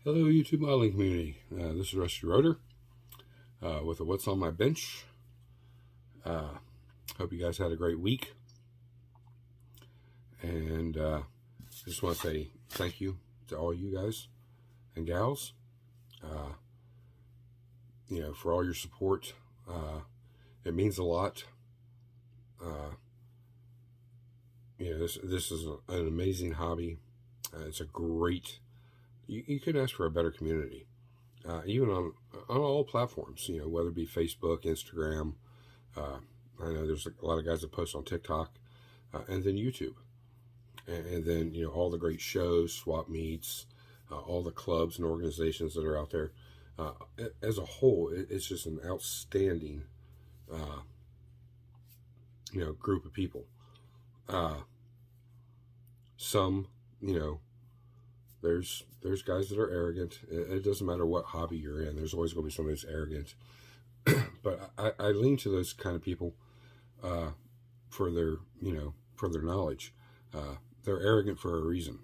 Hello, YouTube modeling community. This is Rusty Rotor with a What's on My Bench. Hope you guys had a great week. And I just want to say thank you to all you guys and gals, for all your support. It means a lot. This is an amazing hobby. It's a great... You couldn't ask for a better community, even on all platforms, whether it be Facebook, Instagram. I know there's a lot of guys that post on TikTok, and then YouTube. And then, all the great shows, swap meets, all the clubs and organizations that are out there. As a whole, it's just an outstanding, group of people. Some, there's guys that are arrogant. It doesn't matter what hobby you're in. There's always going to be somebody that's arrogant. But I lean to those kind of people for their knowledge. They're arrogant for a reason.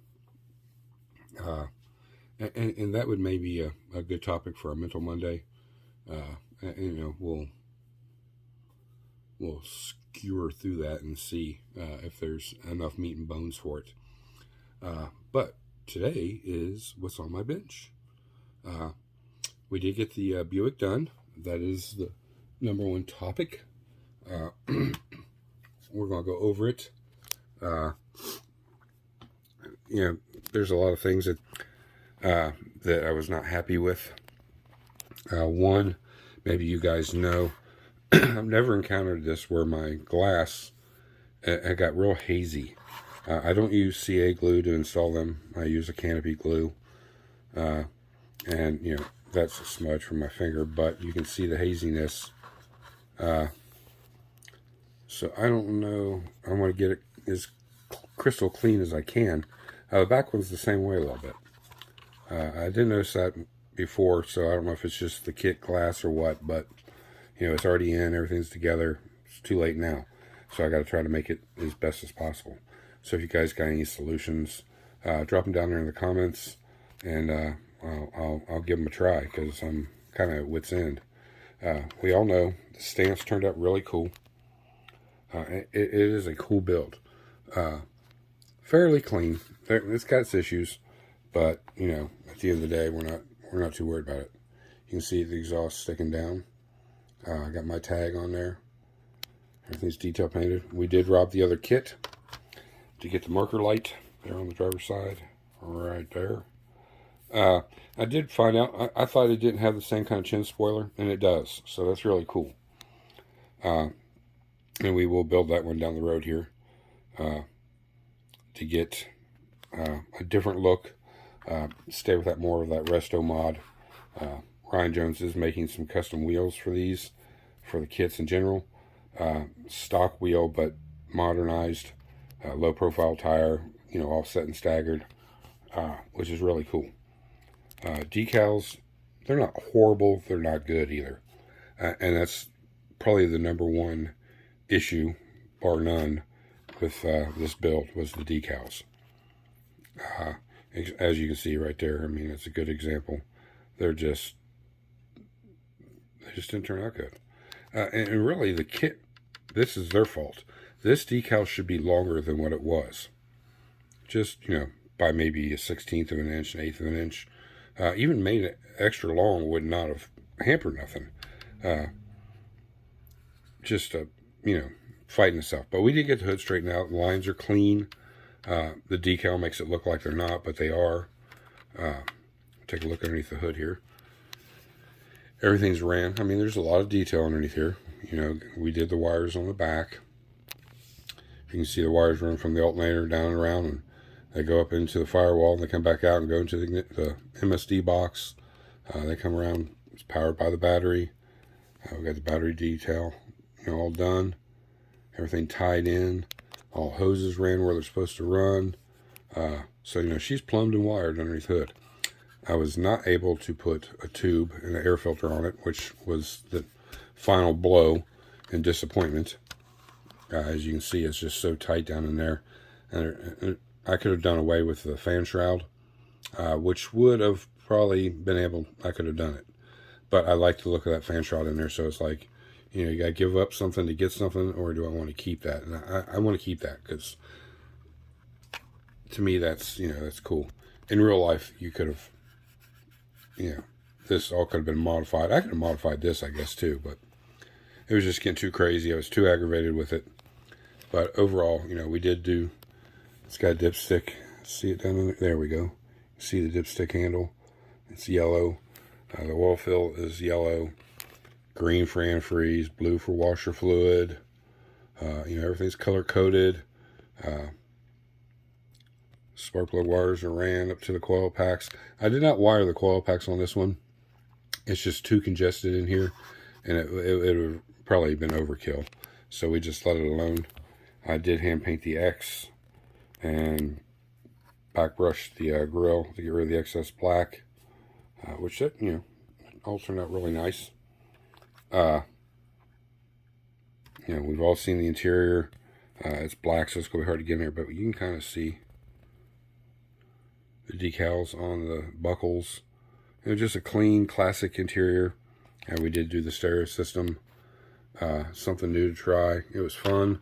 And that would maybe a good topic for a Mental Monday. We'll skewer through that and see if there's enough meat and bones for it. But today is What's on My Bench. We did get the Buick done. That is the number one topic. We're going to go over it. There's a lot of things that I was not happy with. One, maybe you guys know, I've never encountered this where my glass I got real hazy. I don't use CA glue to install them. I use a canopy glue. And, that's a smudge from my finger, but you can see the haziness. So I don't know. I want to get it as crystal clean as I can. The back one's the same way a little bit. I didn't notice that before, so I don't know if it's just the kit glass or what, but, it's already in. Everything's together. It's too late now. So I got to try to make it as best as possible. So if you guys got any solutions, drop them down there in the comments, and I'll give them a try, because I'm kind of at wit's end. We all know the stance turned out really cool. It is a cool build. Fairly clean. It's got its issues, but at the end of the day, we're not too worried about it. You can see the exhaust sticking down. I got my tag on there. Everything's detail painted. We did rob the other kit to get the marker light there on the driver's side, right there. I did find out, I thought it didn't have the same kind of chin spoiler, and it does, so that's really cool. And we will build that one down the road here to get a different look, stay with that more of that resto mod. Ryan Jones is making some custom wheels for these, for the kits in general. Stock wheel, but modernized, low profile tire, offset and staggered, which is really cool. Decals, they're not horrible, they're not good either. And that's probably the number one issue, bar none, with this build, was the decals. As you can see right there, it's a good example. They just didn't turn out good. And really, the kit, this is their fault. This decal should be longer than what it was. Just, by maybe a 1/16 of an inch, an 1/8 of an inch. Even made it extra long would not have hampered nothing. Just, fighting itself. But we did get the hood straightened out. The lines are clean. The decal makes it look like they're not, but they are. Take a look underneath the hood here. Everything's ran. There's a lot of detail underneath here. We did the wires on the back. You can see the wires run from the alternator down and around, and they go up into the firewall, and they come back out and go into the MSD box. They come around. It's powered by the battery. We've got the battery detail, all done. Everything tied in. All hoses ran where they're supposed to run. So, she's plumbed and wired underneath the hood. I was not able to put a tube and an air filter on it, which was the final blow and disappointment. As you can see, it's just so tight down in there. And I could have done away with the fan shroud, which would have probably been able, I could have done it. But I like the look of that fan shroud in there, so it's like, you know, you got to give up something to get something, or do I want to keep that? And I want to keep that, because to me, that's, you know, that's cool. In real life, you could have, you know, this all could have been modified. I could have modified this, I guess, too, but it was just getting too crazy. I was too aggravated with it. But overall, you know, we did do, it's got a dipstick. See it down in there? There we go. See the dipstick handle? It's yellow. The oil fill is yellow. Green for antifreeze. Blue for washer fluid. You know, everything's color coded. Spark plug wires are ran up to the coil packs. I did not wire the coil packs on this one. It's just too congested in here, and it would have probably been overkill. So we just let it alone. I did hand paint the X and back brush the grill to get rid of the excess black, which, you know, all turned out really nice. You know, we've all seen the interior. It's black, so it's going to be hard to get in there, but you can kind of see the decals on the buckles. It was just a clean, classic interior. And we did do the stereo system. Something new to try. It was fun.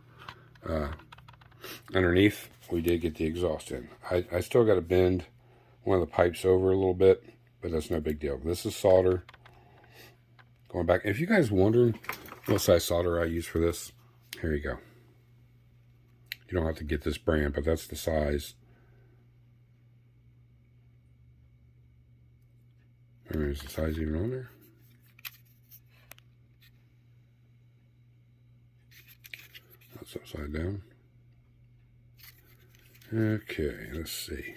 Underneath, we did get the exhaust in. I still got to bend one of the pipes over a little bit, but that's no big deal. This is solder. Going back, if you guys wondering what size solder I use for this, here you go. You don't have to get this brand, but that's the size. Is the size even on there? That's upside down. Okay, let's see.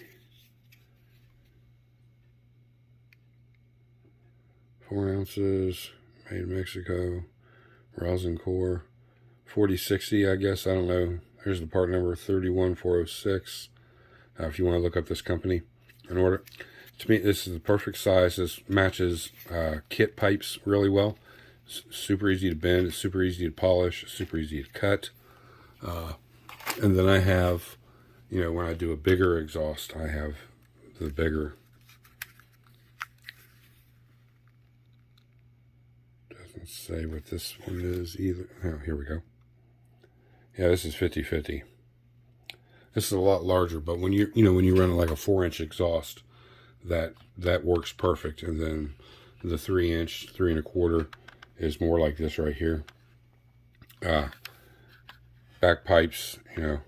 4 ounces, made in Mexico, rosin core, 4060, I guess, I don't know. Here's the part number, 31406. If you want to look up this company and order. To me, this is the perfect size. This matches kit pipes really well. It's super easy to bend. It's super easy to polish. It's super easy to cut. And then I have, you know, when I do a bigger exhaust, I have the bigger. Doesn't say what this one is either. Oh, here we go. Yeah, this is 50/50. This is a lot larger, but when you when you run like a 4-inch exhaust, that works perfect. And then the 3-inch, 3 1/4 is more like this right here. Back pipes, you know,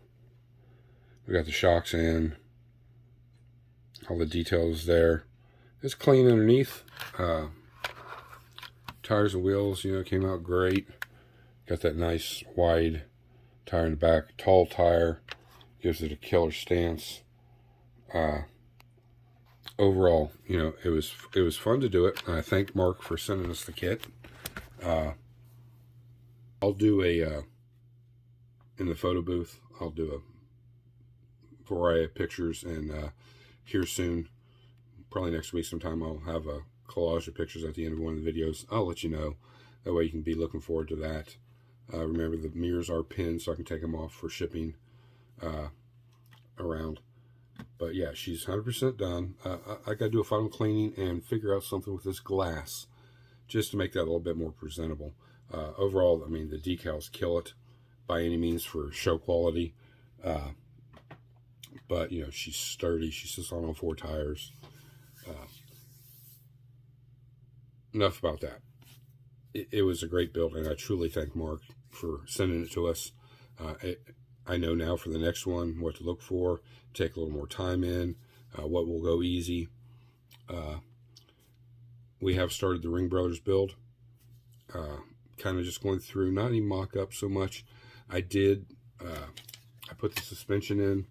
we got the shocks in, all the details there. It's clean underneath. Tires and wheels, you know, came out great. Got that nice wide tire in the back, tall tire, gives it a killer stance. Overall, you know, it was fun to do it. And I thank Mark for sending us the kit. I'll do a in the photo booth. I'll do a variety of pictures, and here soon, probably next week sometime, I'll have a collage of pictures at the end of one of the videos. I'll let you know. That way you can be looking forward to that. Remember, the mirrors are pinned, so I can take them off for shipping around. But yeah, she's 100% done. I got to do a final cleaning and figure out something with this glass just to make that a little bit more presentable. Overall, I mean, the decals kill it by any means for show quality. But, you know, she's sturdy. She sits on all 4 tires. Enough about that. It was a great build, and I truly thank Mark for sending it to us. I know now for the next one what to look for, take a little more time in, what will go easy. We have started the Ring Brothers build. Kind of just going through, not any mock-up so much. I put the suspension in.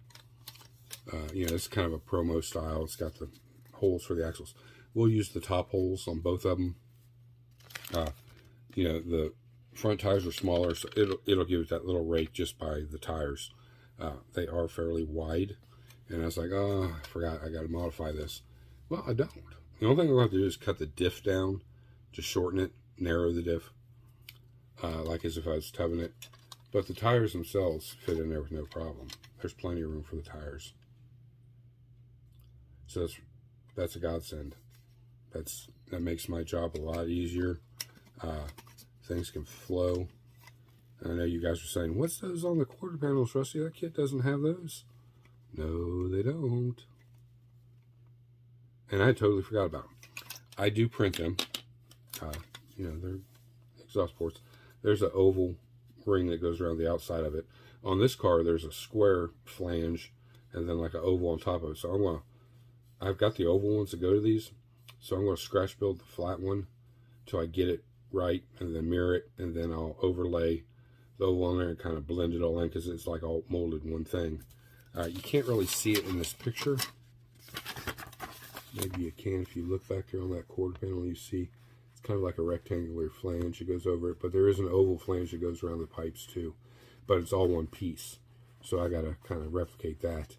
You know, it's kind of a promo style. It's got the holes for the axles. We'll use the top holes on both of them. You know, the front tires are smaller, so it'll give it that little rake just by the tires. They are fairly wide, and I was like, oh, I forgot, I got to modify this. Well, I don't. The only thing I'm going to do is cut the diff down, just shorten it, narrow the diff, like as if I was tubbing it. But the tires themselves fit in there with no problem. There's plenty of room for the tires. So that's a godsend. That makes my job a lot easier. Things can flow. And I know you guys are saying, what's those on the quarter panels, Rusty? That kit doesn't have those. No, they don't. And I totally forgot about them. I do print them. You know, they're exhaust ports. There's an oval ring that goes around the outside of it. On this car, there's a square flange and then like an oval on top of it. So I've got the oval ones to go to these. So I'm going to scratch build the flat one till I get it right, and then mirror it, and then I'll overlay the oval on there and kind of blend it all in because it's like all molded in one thing. You can't really see it in this picture. Maybe you can if you look back there on that quarter panel. You see it's kind of like a rectangular flange that goes over it, but there is an oval flange that goes around the pipes too. But it's all one piece, so I got to kind of replicate that.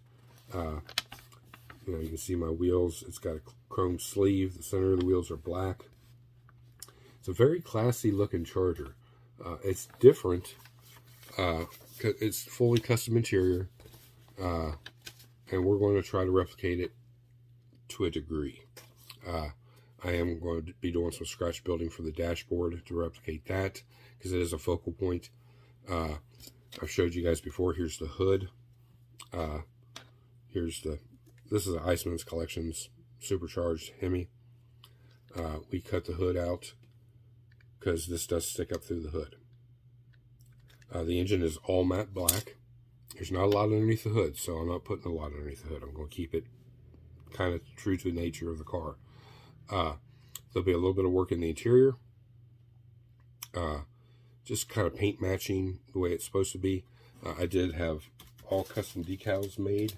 You know, you can see my wheels. It's got a chrome sleeve. The center of the wheels are black. It's a very classy looking Charger. It's different. It's fully custom interior, and we're going to try to replicate it to a degree. I am going to be doing some scratch building for the dashboard to replicate that because it is a focal point. I've showed you guys before. Here's the hood. This is an Iceman's Collections supercharged Hemi. We cut the hood out because this does stick up through the hood. The engine is all matte black. There's not a lot underneath the hood, so I'm not putting a lot underneath the hood. I'm going to keep it kind of true to the nature of the car. There'll be a little bit of work in the interior. Just kind of paint matching the way it's supposed to be. I did have all custom decals made.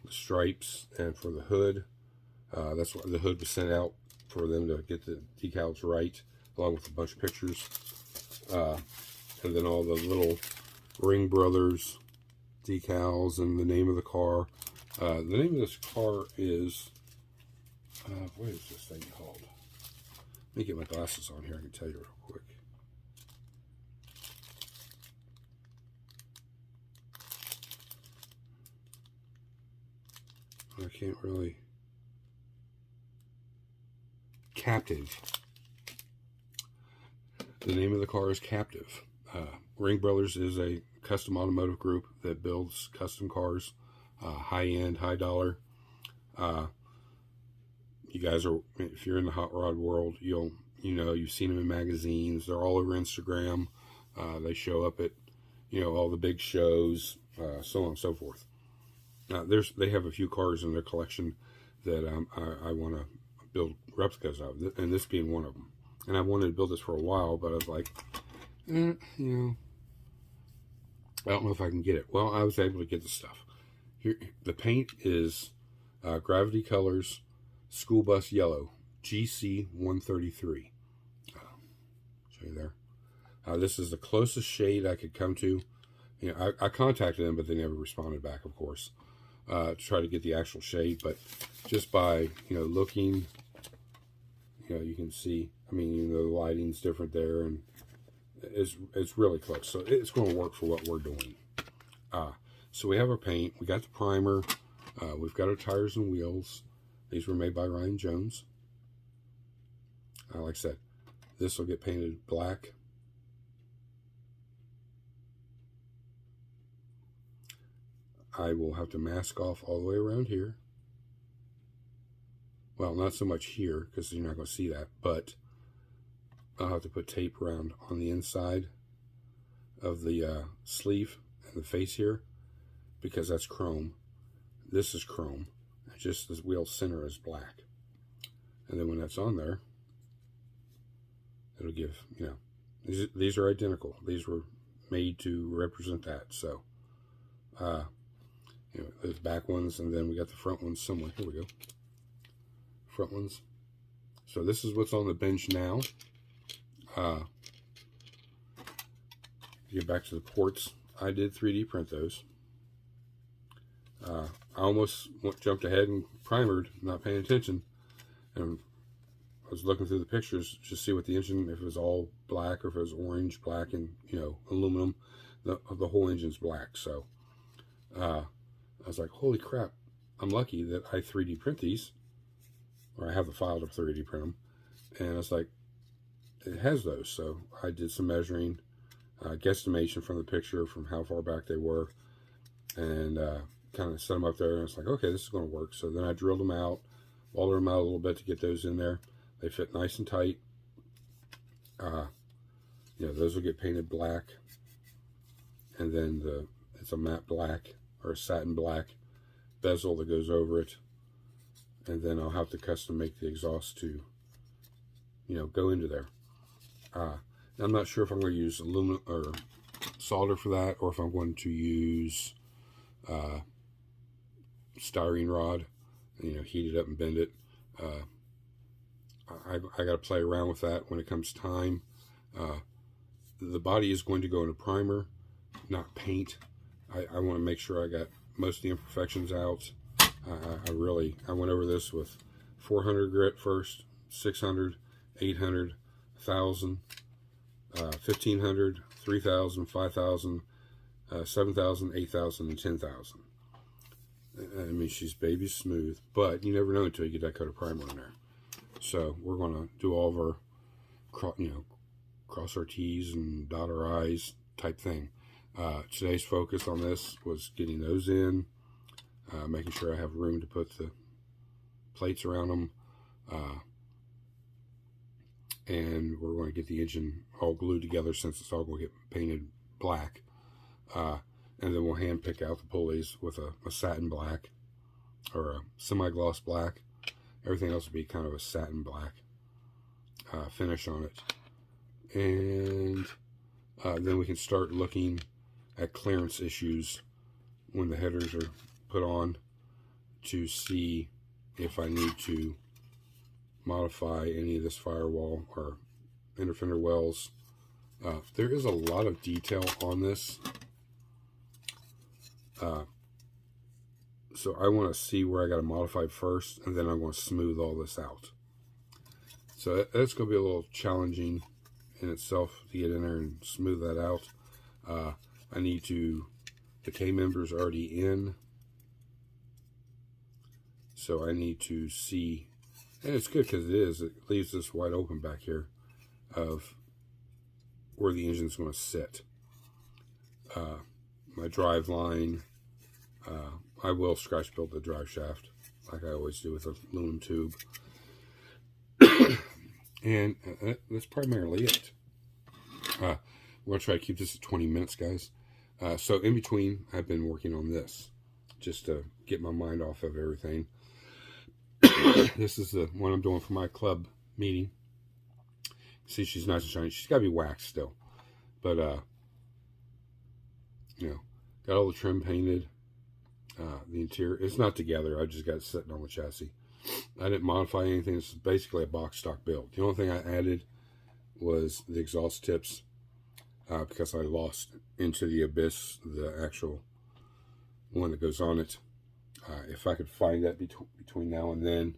The stripes and for the hood. That's why the hood was sent out, for them to get the decals right, along with a bunch of pictures. And then all the little Ring Brothers decals and the name of the car. The name of this car is, what is this thing called? Let me get my glasses on here, I can tell you real quick. I can't really. Captive. The name of the car is Captive. Ring Brothers is a custom automotive group that builds custom cars, high-end, high-dollar. You guys are, if you're in the hot rod world, you know, you've seen them in magazines. They're all over Instagram. They show up at, you know, all the big shows, so on and so forth. They have a few cars in their collection that I want to build replicas of, and this being one of them. And I wanted to build this for a while, but I was like, you know, I don't know if I can get it. Well, I was able to get the stuff. Here, the paint is Gravity Colors School Bus Yellow GC 133. Show you there. This is the closest shade I could come to. You know, I contacted them, but they never responded back, of course, to try to get the actual shade. But just by, you know, looking, you know, you can see. I mean, you know, the lighting's different there, and it's really close. So it's going to work for what we're doing. So we have our paint. We got the primer. We've got our tires and wheels. These were made by Ryan Jones. Like I said, this will get painted black. I will have to mask off all the way around here. Well, not so much here, because you're not going to see that, but I'll have to put tape around on the inside of the sleeve and the face here, because that's chrome. This is chrome. Just the wheel center is black. And then when that's on there, it'll give, you know, these are identical. These were made to represent that. So, you know, those back ones, and then we got the front ones somewhere. Here we go. Front ones. So this is what's on the bench now. Get back to the ports. I did 3D print those. I almost jumped ahead and primered, not paying attention, and I was looking through the pictures to see what the engine, if it was all black or if it was orange, black, and, you know, aluminum. The whole engine's black. So I was like, holy crap, I'm lucky that I 3D print these or I have the file to 3D print them. And it's like, it has those. So I did some measuring, guesstimation from the picture, from how far back they were, and kind of set them up there. And it's like, okay, this is going to work. So then I drilled them out, welded them out a little bit to get those in there. They fit nice and tight. You know, those will get painted black, and then it's a matte black or a satin black bezel that goes over it, and then I'll have to custom make the exhaust to, you know, go into there. I'm not sure if I'm going to use aluminum or solder for that, or if I'm going to use styrene rod, and, you know, heat it up and bend it. I got to play around with that when it comes time. The body is going to go into primer, not paint. I want to make sure I got most of the imperfections out. I went over this with 400 grit first, 600, 800, 1,000, 1,500, 3,000, 5,000, 7,000, 8,000, and 10,000. I mean, she's baby smooth, but you never know until you get that coat of primer in there. So we're going to do all of our, you know, cross our T's and dot our I's type thing. Today's focus on this was getting those in, making sure I have room to put the plates around them, and we're going to get the engine all glued together since it's all going to get painted black, and then we'll hand pick out the pulleys with a satin black or a semi-gloss black. Everything else will be kind of a satin black finish on it. And then we can start looking at clearance issues when the headers are put on to see if I need to modify any of this firewall or inner fender wells. There is a lot of detail on this. So I want to see where I got to modify first, and then I'm going to smooth all this out. So that's going to be a little challenging in itself to get in there and smooth that out. I need to, the K-member's already in, so I need to see, and it's good because it leaves this wide open back here of where the engine's going to sit. My drive line, I will scratch build the drive shaft like I always do with a aluminum tube. And that's primarily it. We're going to try to keep this at 20 minutes, guys. So in between, I've been working on this just to get my mind off of everything. This is the one I'm doing for my club meeting. See, she's nice and shiny. She's got to be waxed still. But, you know, got all the trim painted. The interior, it's not together. I just got it sitting on the chassis. I didn't modify anything. It's basically a box stock build. The only thing I added was the exhaust tips, because I lost into the abyss the actual one that goes on it. If I could find that between now and then,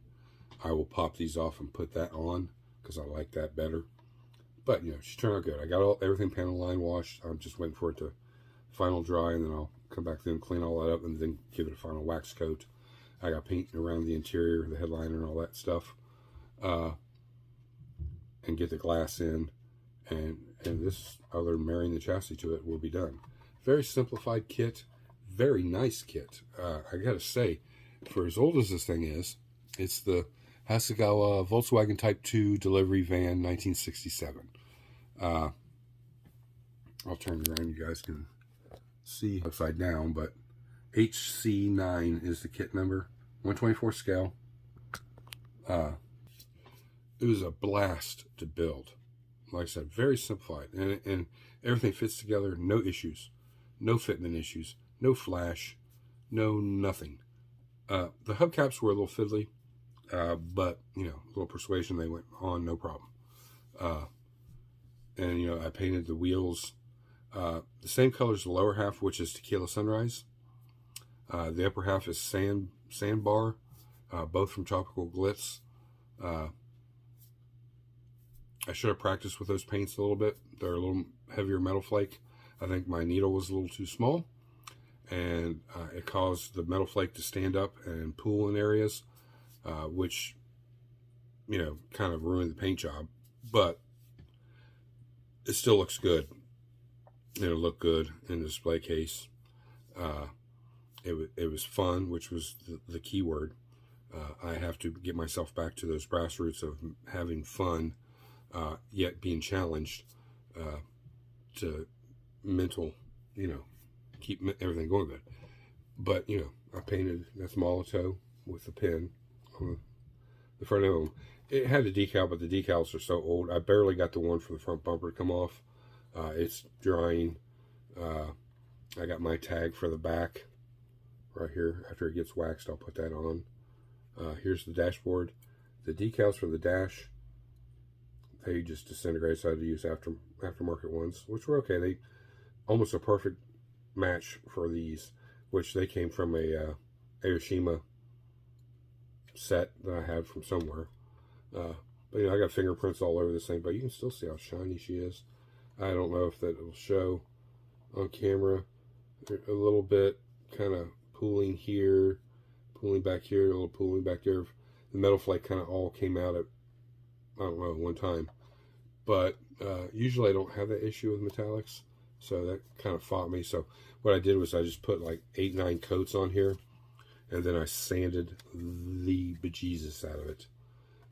I will pop these off and put that on because I like that better. But you know, she turned out good. I got everything panel line washed. I'm just waiting for it to final dry, and then I'll come back then, clean all that up, and then give it a final wax coat. I got paint around the interior, the headliner, and all that stuff, and get the glass in, and this, other than marrying the chassis to it, will be done. Very simplified kit, very nice kit. I gotta say, for as old as this thing is, it's the Hasegawa Volkswagen Type 2 delivery van, 1967. I'll turn it around, you guys can see upside down, but HC9 is the kit number, 124 scale. It was a blast to build. Like I said, very simplified, and everything fits together. No issues, no fitment issues, no flash, no nothing. The hubcaps were a little fiddly, but you know, a little persuasion, they went on, no problem. And you know, I painted the wheels the same color as the lower half, which is Tequila Sunrise. The upper half is Sandbar, both from Tropical Glitz. I should have practiced with those paints a little bit. They're a little heavier metal flake. I think my needle was a little too small, and it caused the metal flake to stand up and pool in areas, which kind of ruined the paint job, but it still looks good. It'll look good in the display case. It was fun, which was the key word. I have to get myself back to those brass roots of having fun, yet being challenged, to mental, keep everything going good. But, I painted that's Molotow with the pen on the front of them. It had a decal, but the decals are so old. I barely got the one for the front bumper to come off. It's drying. I got my tag for the back right here. After it gets waxed, I'll put that on. Here's the dashboard. The decals for the dash, they just disintegrated, so I had to use aftermarket ones, which were okay. They almost a perfect match for these, which they came from a Aoshima set that I had from somewhere. But I got fingerprints all over this thing, but you can still see how shiny she is. I don't know if that will show on camera. A little bit kind of pooling here, pooling back here, a little pooling back there. The metal flake kind of all came out at, I don't know, one time. But usually I don't have that issue with metallics, so that kind of fought me. So what I did was I just put like 8-9 coats on here, and then I sanded the bejesus out of it.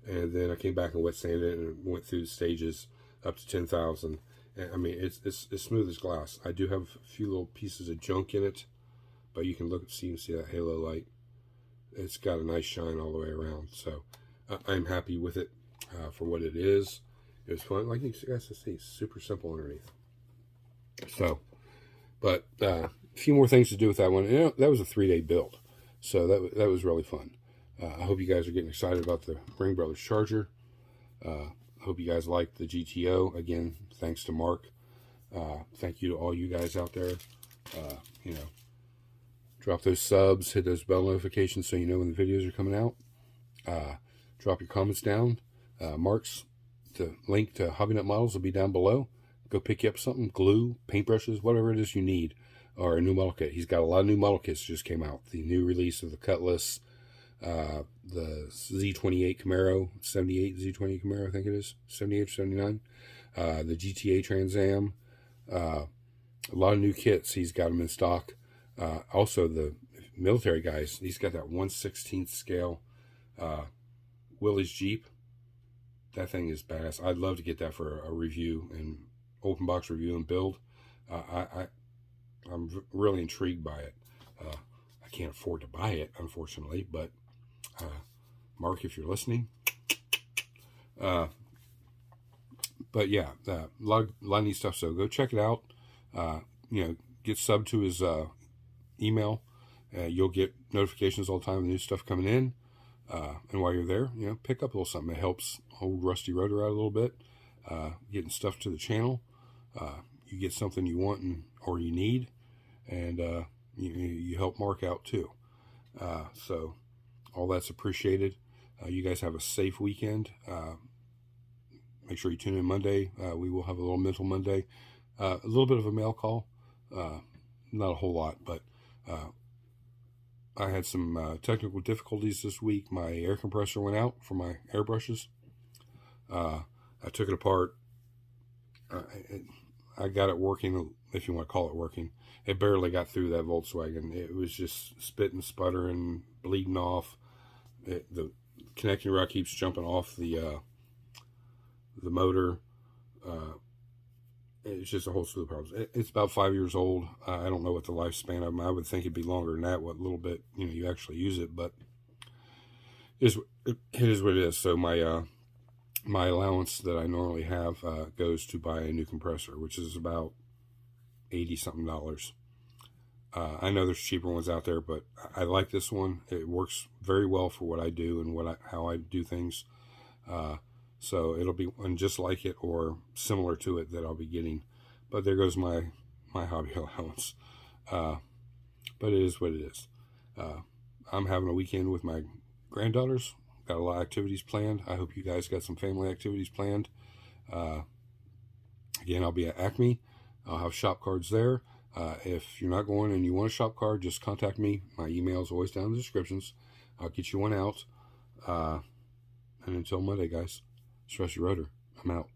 And then I came back and wet sanded it and went through the stages up to 10,000. And I mean, it's smooth as glass. I do have a few little pieces of junk in it, but you can see that halo light. It's got a nice shine all the way around. So I'm happy with it for what it is. It was fun. Like you guys can see, super simple underneath. So, but a few more things to do with that one. That was a 3-day build. So that was really fun. I hope you guys are getting excited about the Ring Brothers Charger. I hope you guys like the GTO. Again, thanks to Mark. Thank you to all you guys out there. Drop those subs, hit those bell notifications so you know when the videos are coming out. Drop your comments down. Mark's the link to Hobby Nut Models will be down below. Go pick you up something, glue, paintbrushes, whatever it is you need, or a new model kit. He's got a lot of new model kits just came out. The new release of the Cutlass, the Z28 Camaro, 78 Z28 Camaro, I think it is, 78 or 79. The GTA Trans Am, a lot of new kits. He's got them in stock. Also, the military guys, he's got that 1/16 scale Willys Jeep. That thing is badass. I'd love to get that for a review and open box review and build. I'm really intrigued by it. I can't afford to buy it, unfortunately, but Mark, if you're listening, but yeah, a lot of neat stuff. So go check it out. Get subbed to his email. You'll get notifications all the time of new stuff coming in. And while you're there, pick up a little something. It helps old Rusty Rotor out a little bit. Getting stuff to the channel. You get something you want or you need, and you help Mark out too. So all that's appreciated. You guys have a safe weekend. Make sure you tune in Monday. We will have a little Mental Monday. A little bit of a mail call. Not a whole lot, but I had some technical difficulties this week. My air compressor went out for my airbrushes. I took it apart. I got it working, if you want to call it working. It barely got through that Volkswagen. It was just spitting, sputtering, bleeding off. The connecting rod keeps jumping off the motor. It's just a whole slew of problems. It's about 5 years old. I don't know what the lifespan of them. I would think it'd be longer than that. What little bit you actually use it, but it is what it is. So my allowance that I normally have goes to buy a new compressor, which is about $80-something. I know there's cheaper ones out there, but I like this one. It works very well for what I do and how I do things. So it'll be one just like it or similar to it that I'll be getting. But there goes my hobby allowance. But it is what it is. I'm having a weekend with my granddaughters. Got a lot of activities planned. I hope you guys got some family activities planned. Again, I'll be at Acme. I'll have shop cards there. If you're not going and you want a shop card, just contact me. My email is always down in the descriptions. I'll get you one out. And until Monday, guys, stress your rotor. I'm out.